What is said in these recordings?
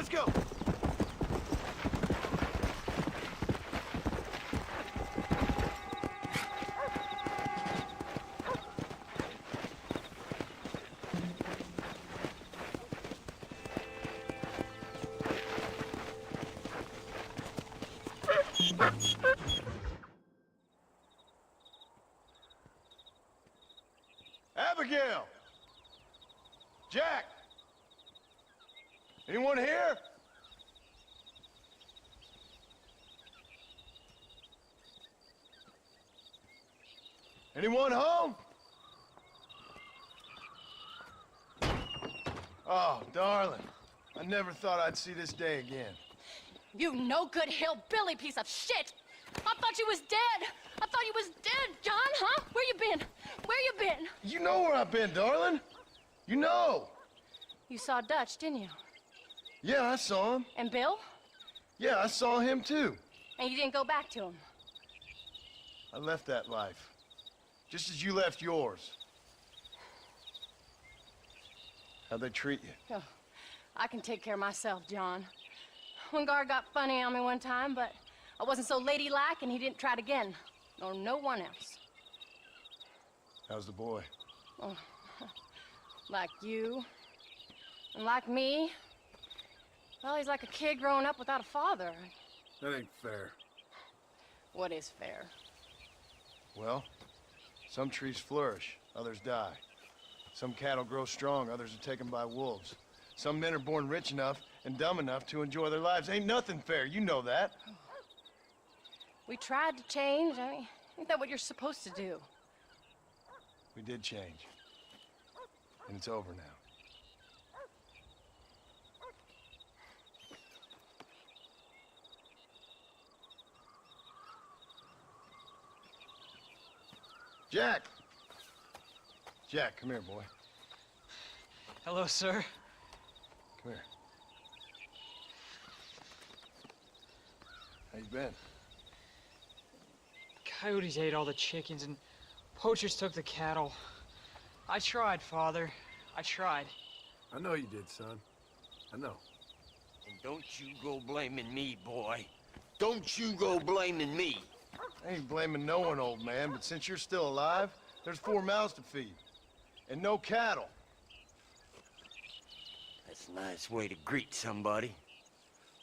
Let's go! Abigail! Jack! Anyone here? Anyone home? Oh, darling. I never thought I'd see this day again. You no good hillbilly piece of shit! I thought you was dead! I thought you was dead, John, huh? Where you been? Where you been? You know where I've been, darling. You know. You saw Dutch, didn't you? Yeah, I saw him. And Bill? Yeah, I saw him too. And you didn't go back to him? I left that life. Just as you left yours. How'd they treat you? Oh, I can take care of myself, John. One guard got funny on me one time, but I wasn't so ladylike and he didn't try it again. Nor no one else. How's the boy? Oh, like you. And like me. Well, he's like a kid growing up without a father. That ain't fair. What is fair? Well, some trees flourish, others die. Some cattle grow strong, others are taken by wolves. Some men are born rich enough and dumb enough to enjoy their lives. Ain't nothing fair, you know that. We tried to change. I mean, ain't that what you're supposed to do? We did change. And it's over now. Jack! Jack, come here, boy. Hello, sir. Come here. How you been? Coyotes ate all the chickens and poachers took the cattle. I tried, Father. I tried. I know you did, son. I know. And don't you go blaming me, boy. Don't you go blaming me. I ain't blaming no one, old man, but since you're still alive, there's 4 mouths to feed. And no cattle. That's a nice way to greet somebody.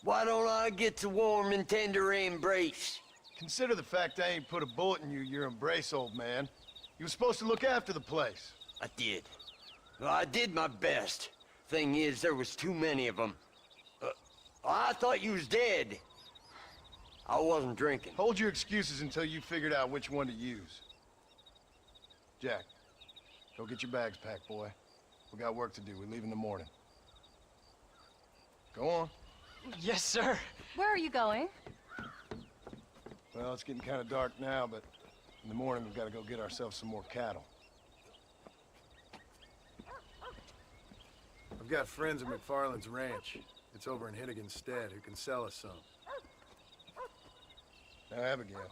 Why don't I get the warm and tender embrace? Consider the fact I ain't put a bullet in your embrace, old man. You were supposed to look after the place. I did. Well, I did my best. Thing is, there was too many of them. I thought you was dead. I wasn't drinking. Hold your excuses until you figured out which one to use. Jack, go get your bags packed, boy. We got work to do. We leave in the morning. Go on. Yes, sir. Where are you going? Well, it's getting kind of dark now, but in the morning we've got to go get ourselves some more cattle. I've got friends at McFarland's ranch. It's over in Hittigan's Stead who can sell us some. Now, Abigail,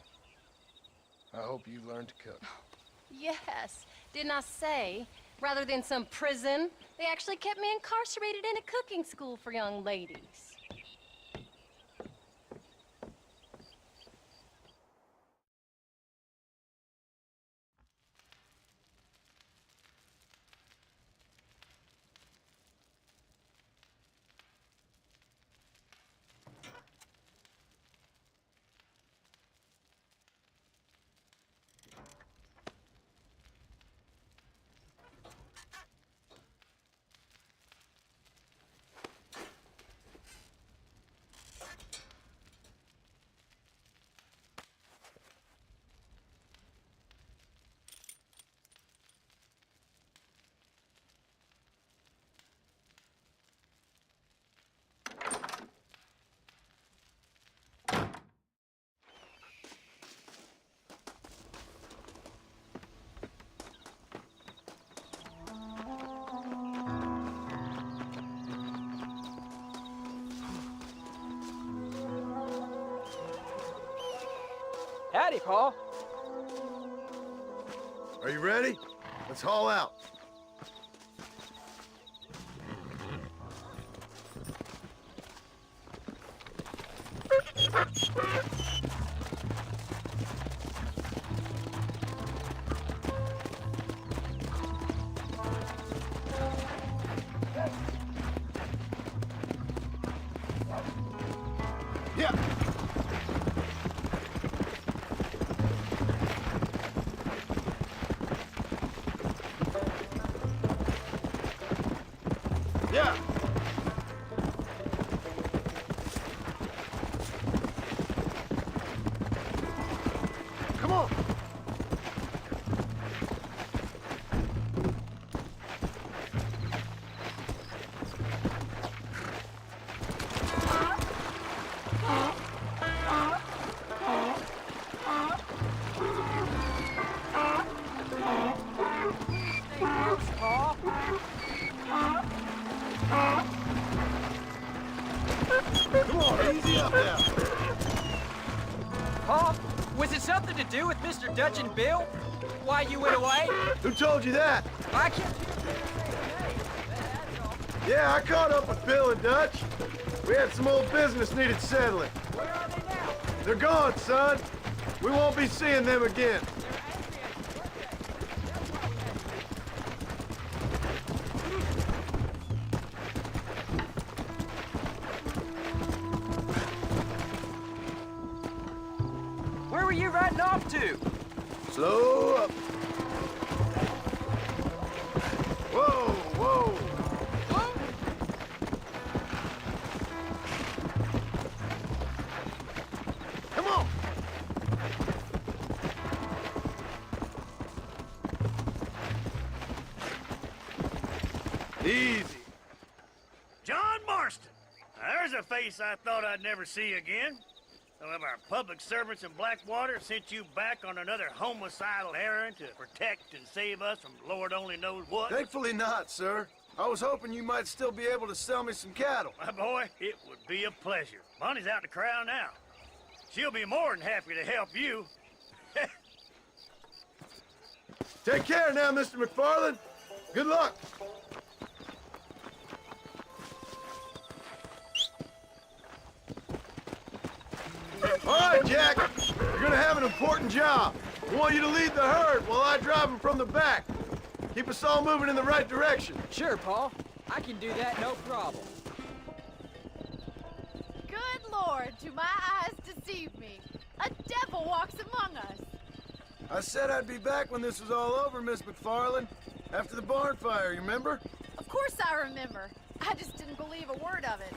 I hope you've learned to cook. Yes. Didn't I say, rather than some prison, they actually kept me incarcerated in a cooking school for young ladies. Howdy, Paul. Are you ready? Let's haul out. Yeah. Yeah. Come on. Come on, easy up now. Pa, was it something to do with Mr. Dutch and Bill? Why you went away? Who told you that? I can't... Yeah, I caught up with Bill and Dutch. We had some old business needed settling. Where are they now? They're gone, son. We won't be seeing them again. Where were you riding off to? Slow up. Whoa, whoa. Come on. Easy. John Marston. Now, there's a face I thought I'd never see again. Some of our public servants in Blackwater sent you back on another homicidal errand to protect and save us from Lord only knows what. Thankfully not, sir. I was hoping you might still be able to sell me some cattle. My boy, it would be a pleasure. Bonnie's out in the crowd now. She'll be more than happy to help you. Take care now, Mr. McFarland. Good luck. All right, Jack. You're gonna have an important job. I want you to lead the herd while I drive them from the back. Keep us all moving in the right direction. Sure, Pa. I can do that, no problem. Good Lord, do my eyes deceive me? A devil walks among us. I said I'd be back when this was all over, Miss McFarland. After the barn fire, you remember? Of course I remember. I just didn't believe a word of it.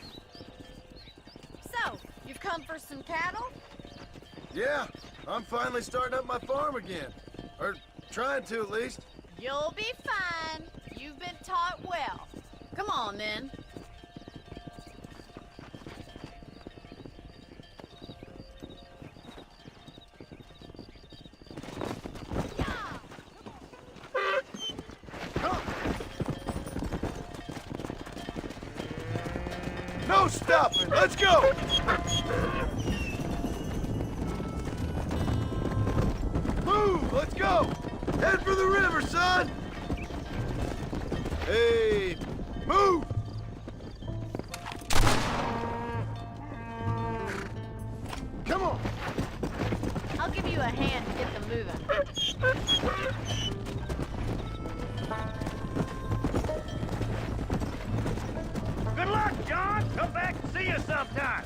So, you've come for some cattle? Yeah, I'm finally starting up my farm again. Or trying to, at least. You'll be fine. You've been taught well. Come on, then. No stopping! Let's go! Move! Let's go! Head for the river, son! Hey, move! Come on! I'll give you a hand to get them moving. Good luck, John. Come back and see you sometime.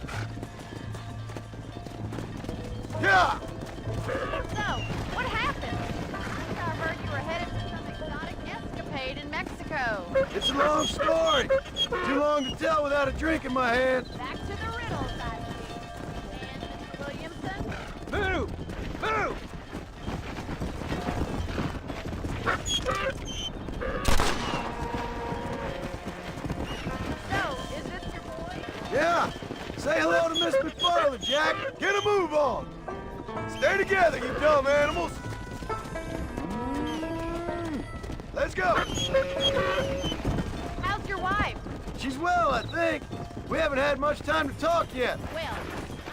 Yeah! So, what happened? I heard you were headed for some exotic escapade in Mexico. It's a long story. Too long to tell without a drink in my hand. Back to the riddles, I see. And Mr. Williamson? Move! Move! So, is this your boy? Yeah! Say hello to Miss McFarland, Jack! Get a move on! Stay together, you dumb animals! Let's go! How's your wife? She's well, I think. We haven't had much time to talk yet. Well,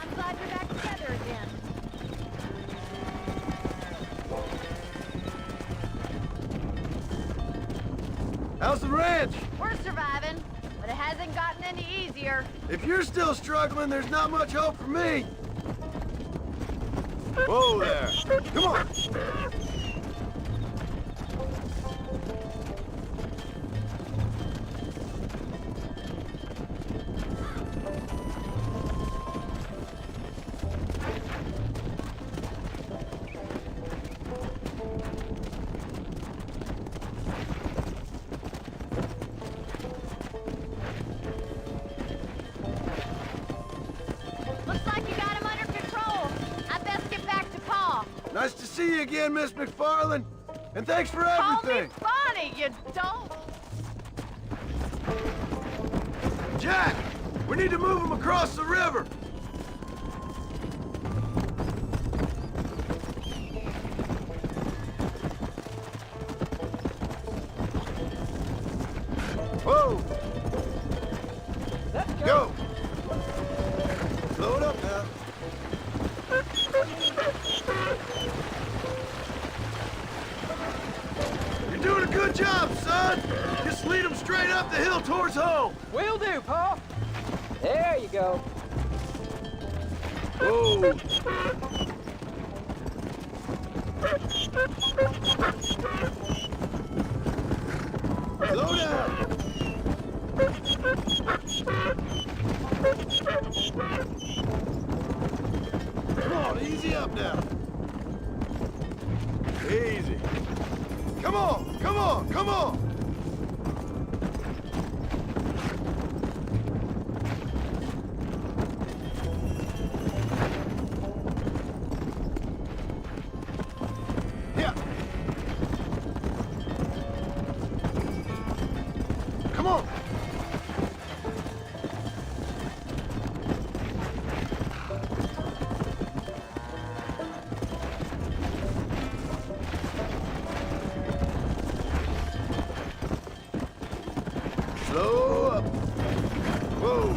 I'm glad you're back together again. How's the ranch? We're surviving, but it hasn't gotten any easier. If you're still struggling, there's not much hope for me. Whoa there. Come on. see you again, Miss McFarland. And thanks for Call me everything. Bonnie, you dolt! Jack, we need to move him across the river. Whoa! Let's Go! Slow it up now. You're doing a good job, son! Just lead him straight up the hill towards home! Will do, Pa. There you go. Whoa! Slow down! Come on, easy up now. Easy. Come on, come on, come on! Yeah. Come on! Slow up. Whoa.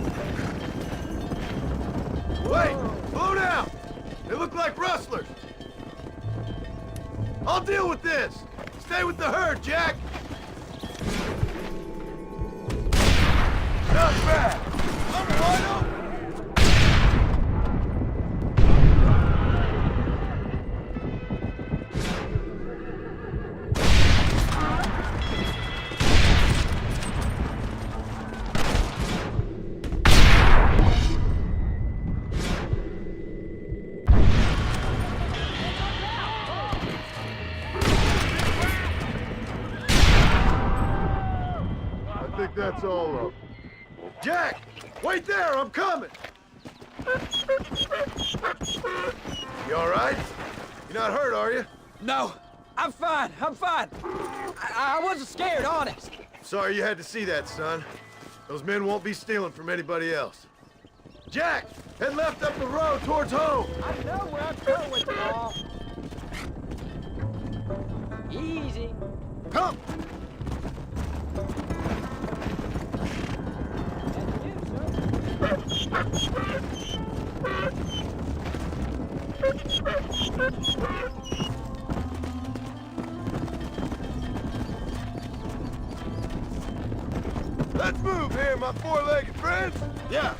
Wait! Slow down! They look like rustlers. I'll deal with this. Stay with the herd, Jack. Not bad. I'm wide open. I think that's all up. Jack! Wait there! I'm coming! You all right? You're not hurt, are you? No, I'm fine. I'm fine. I wasn't scared, honest. Sorry you had to see that, son. Those men won't be stealing from anybody else. Jack! Head left up the road towards home! I know where I'm going with it all. Easy. Come! Let's move here, my four-legged friends! Yeah!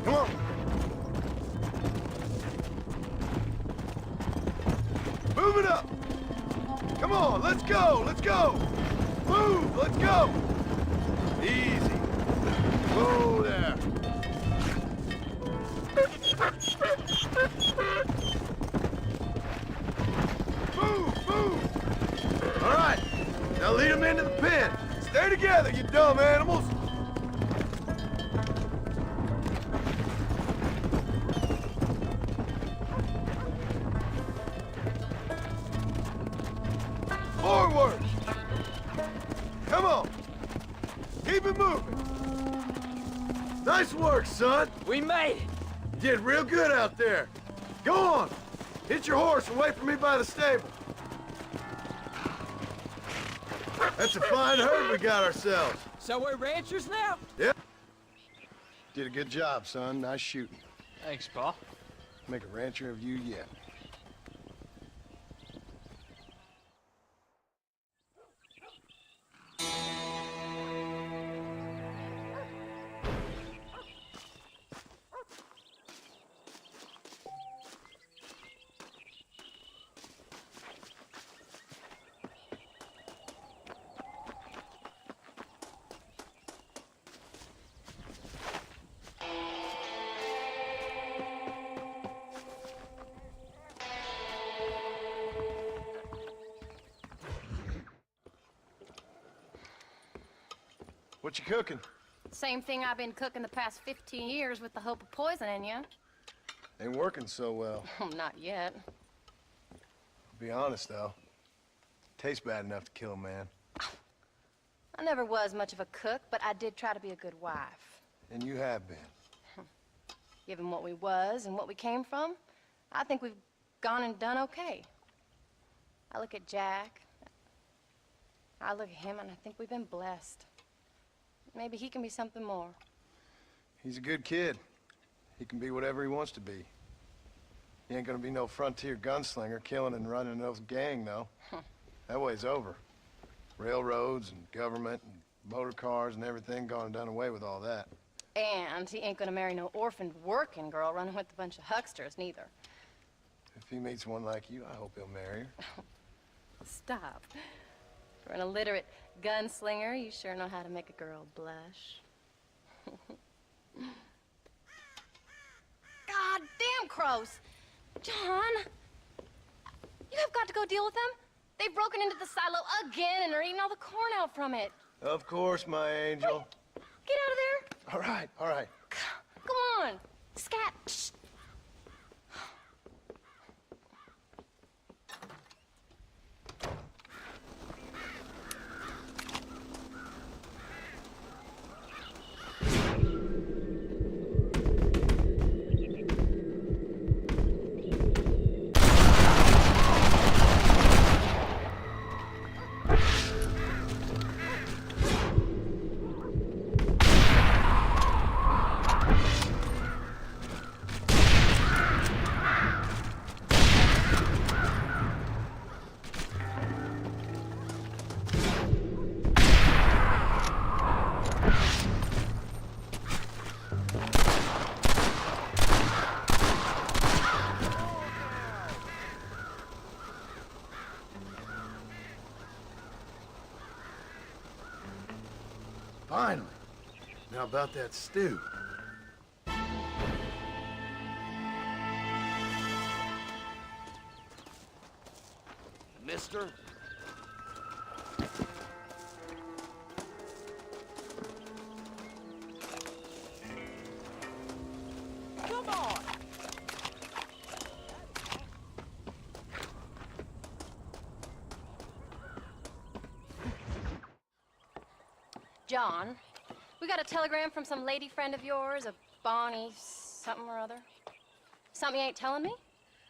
Come on! Move it up! Come on, let's go! Let's go! Move! Let's go! Easy. Whoa there. Move! Move! All right. Now lead them into the pen. Stay together, you dumb animals. Forward! Come on! Keep it moving! Nice work, son! We made it. You did real good out there. Go on! Hit your horse and wait for me by the stable. That's a fine herd we got ourselves. So we're ranchers now? Yeah. Did a good job, son. Nice shooting. Thanks, Pa. Make a rancher of you yet. What you cooking? Same thing I've been cooking the past 15 years with the hope of poisoning you. Ain't working so well. Not yet. Be honest, though. Tastes bad enough to kill a man. I never was much of a cook, but I did try to be a good wife. And you have been. Given what we was and what we came from, I think we've gone and done okay. I look at Jack. I look at him, and I think we've been blessed. Maybe he can be something more. He's a good kid. He can be whatever he wants to be. He ain't gonna be no frontier gunslinger killing and running no gang, though. That way's over. Railroads and government and motor cars and everything gone and done away with all that. And he ain't gonna marry no orphaned working girl running with a bunch of hucksters, neither. If he meets one like you, I hope he'll marry her. Stop. For an illiterate gunslinger, you sure know how to make a girl blush. God damn crows! John! You have got to go deal with them. They've broken into the silo again and are eating all the corn out from it. Of course, my angel. Get out of there. All right, all right. Come on. Scat. Shh. Finally. Now about that stew. Mister? Come on! John, we got a telegram from some lady friend of yours, a Bonnie something or other. Something you ain't telling me?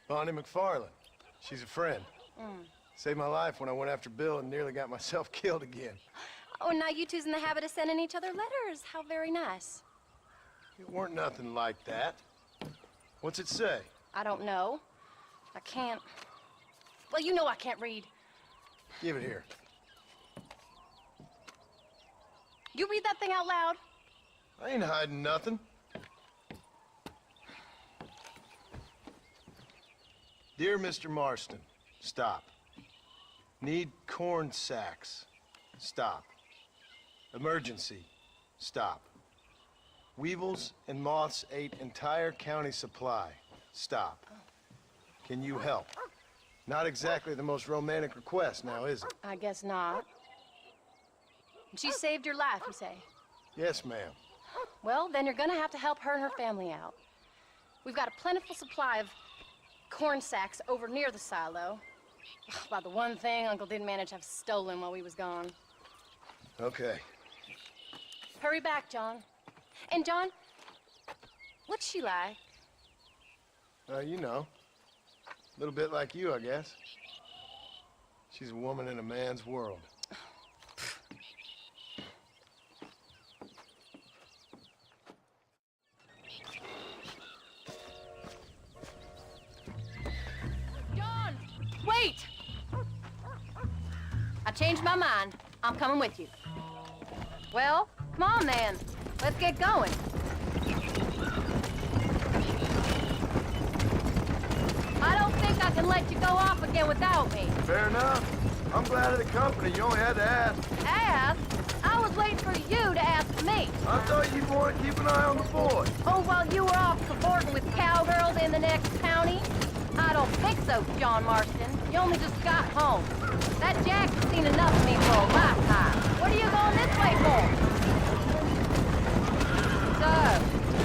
Bonnie McFarland. She's a friend. Saved my life when I went after Bill and nearly got myself killed again. Oh, and now you two's in the habit of sending each other letters. How very nice. It weren't nothing like that. What's it say? I don't know. I can't... Well, you know I can't read. Give it here. You read that thing out loud? I ain't hiding nothing. Dear Mr. Marston, stop. Need corn sacks. Stop. Emergency. Stop. Weevils and moths ate entire county supply. Stop. Can you help? Not exactly the most romantic request now, is it? I guess not. She saved your life, you say? Yes, ma'am. Well, then you're gonna have to help her and her family out. We've got a plentiful supply of corn sacks over near the silo. About the one thing Uncle didn't manage to have stolen while we was gone. Okay. Hurry back, John. And John, what's she like? You know. A little bit like you, I guess. She's a woman in a man's world. John, wait! I changed my mind. I'm coming with you. Well, come on then. Let's get going. I don't think I can let you go off again without me. Fair enough. I'm glad of the company. You only had to ask. Ask? I was waiting for you to ask me. I thought you'd want to keep an eye on the boy. Oh, while you were off cavorting with cowgirls in the next county? I don't think so, John Marston. You only just got home. That Jack's seen enough of me for a lifetime. What are you going this way for?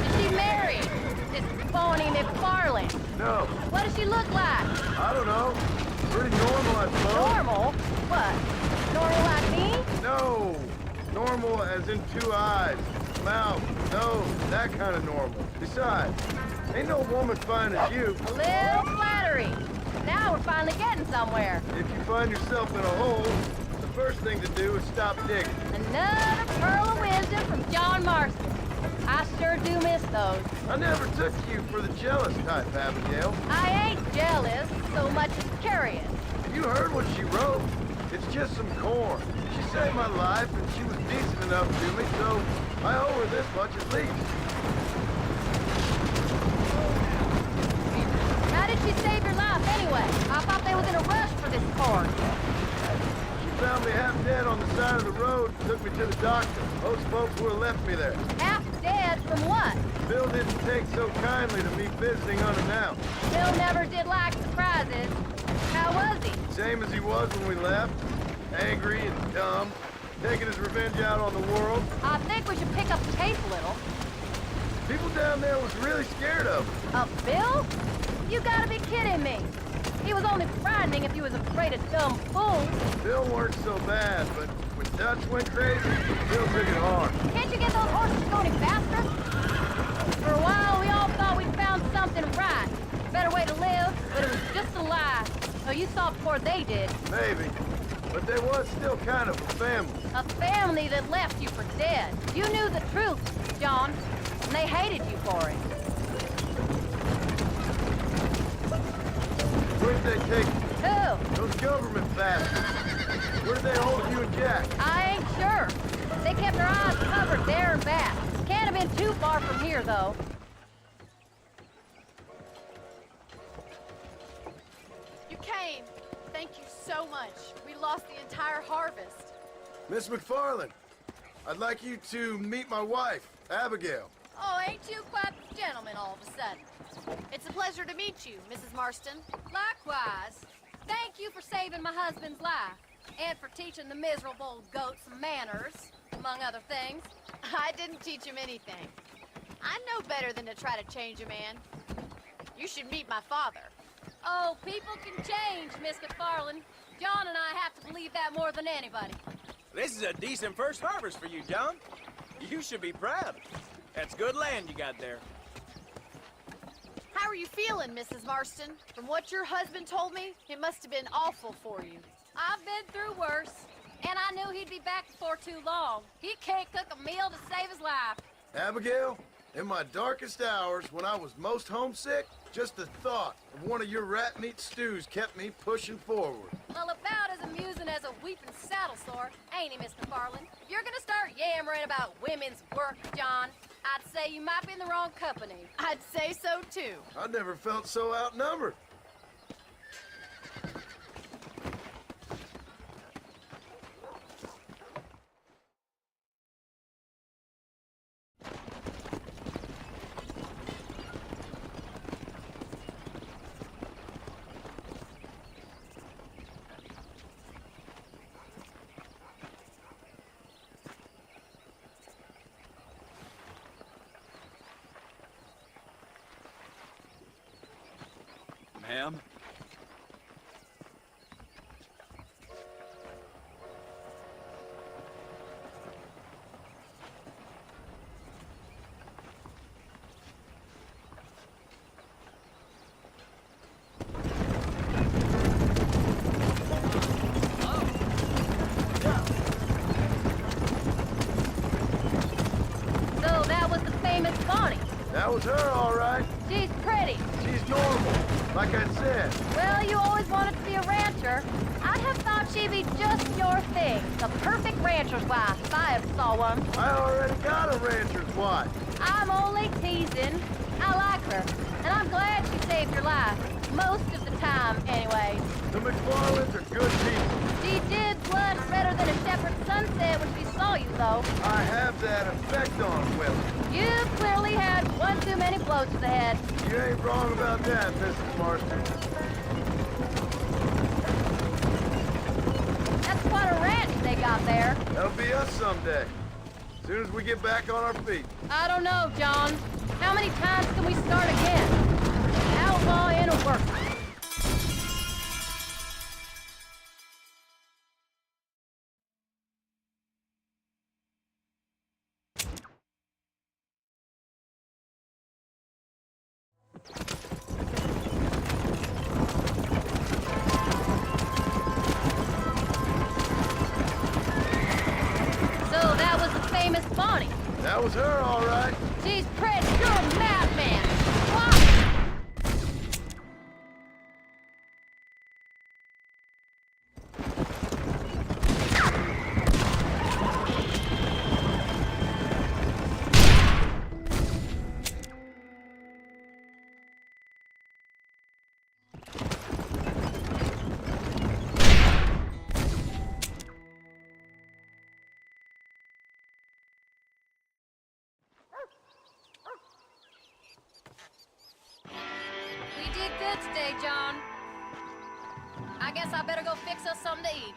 Is she married? This Bonnie McFarland. No, What does she look like? I don't know. Pretty normal, I suppose. Normal? What? Normal like me? No, normal as in 2 eyes, mouth, nose, that kind of normal. Besides, ain't no woman fine as you. A little flattery. Now we're finally getting somewhere. If you find yourself in a hole, the first thing to do is stop digging. Another pearl of wisdom from John Marston. I sure do miss those. I never took you for the jealous type, Abigail. I ain't jealous so much as curious. You heard what she wrote. It's just some corn. She saved my life, and she was decent enough to me, so I owe her this much at least. How did she save your life anyway? I thought they was in a rush for this corn. She found me half dead on the side of the road and took me to the doctor. Most folks would have left me there. Half dead from what? Bill didn't take so kindly to me visiting unannounced. Bill never did like surprises. How was he? Same as he was when we left. Angry and dumb. Taking his revenge out on the world. I think we should pick up the pace a little. People down there was really scared of him. Bill? You gotta be kidding me. He was only frightening if you was afraid of dumb fools. Bill weren't so bad, but when Dutch went crazy, Bill took it hard. Can't you get those horses going any faster? For a while, we all thought we'd found something right. Better way to live, but it was just a lie. So you saw it before they did. Maybe. But there was still kind of a family. A family that left you for dead. You knew the truth, John, and they hated you for it. Where'd they take you? Who? Those government bastards. Where did they hold you and Jack? I ain't sure. They kept their eyes covered there and back. Can't have been too far from here, though. You came. Thank you so much. We lost the entire harvest. Miss McFarland, I'd like you to meet my wife, Abigail. Oh, ain't you quite the gentleman all of a sudden? It's a pleasure to meet you, Mrs. Marston. Likewise. Thank you for saving my husband's life. And for teaching the miserable goat some manners, among other things. I didn't teach him anything. I know better than to try to change a man. You should meet my father. Oh, people can change, Miss McFarland. John and I have to believe that more than anybody. This is a decent first harvest for you, John. You should be proud. That's good land you got there. How are you feeling, Mrs. Marston? From what your husband told me, it must have been awful for you. I've been through worse, and I knew he'd be back before too long. He can't cook a meal to save his life. Abigail, in my darkest hours, when I was most homesick, just the thought of one of your rat meat stews kept me pushing forward. Well, about as amusing as a weeping saddle sore, ain't he, Miss McFarland? If you're gonna start yammering about women's work, John, I'd say you might be in the wrong company. I'd say so, too. I never felt so outnumbered. Ma'am? So that was the famous Bonnie. That was her, all right. She's pretty. She's normal, like I said. Well, you always wanted to be a rancher. I'd have thought she'd be just your thing. The perfect rancher's wife, if I ever saw one. I already got a rancher's wife. I'm only teasing. I like her, and I'm glad she saved your life. Most of the time, anyway. The McFarlands are good people. She did blush better than a shepherd's sunset when she saw you, though. I have that effect on women. You clearly had one too many blows to the head. You ain't wrong about that, Mrs. Marston. That's quite a ranch they got there. That'll be us someday. As soon as we get back on our feet. I don't know, John. How many times can we start again? Outlaw in a work. So that was the famous Bonnie. That was her, all right. Jeez, Pred, you're a madman. Why? We did good today, John. I guess I better go fix us something to eat.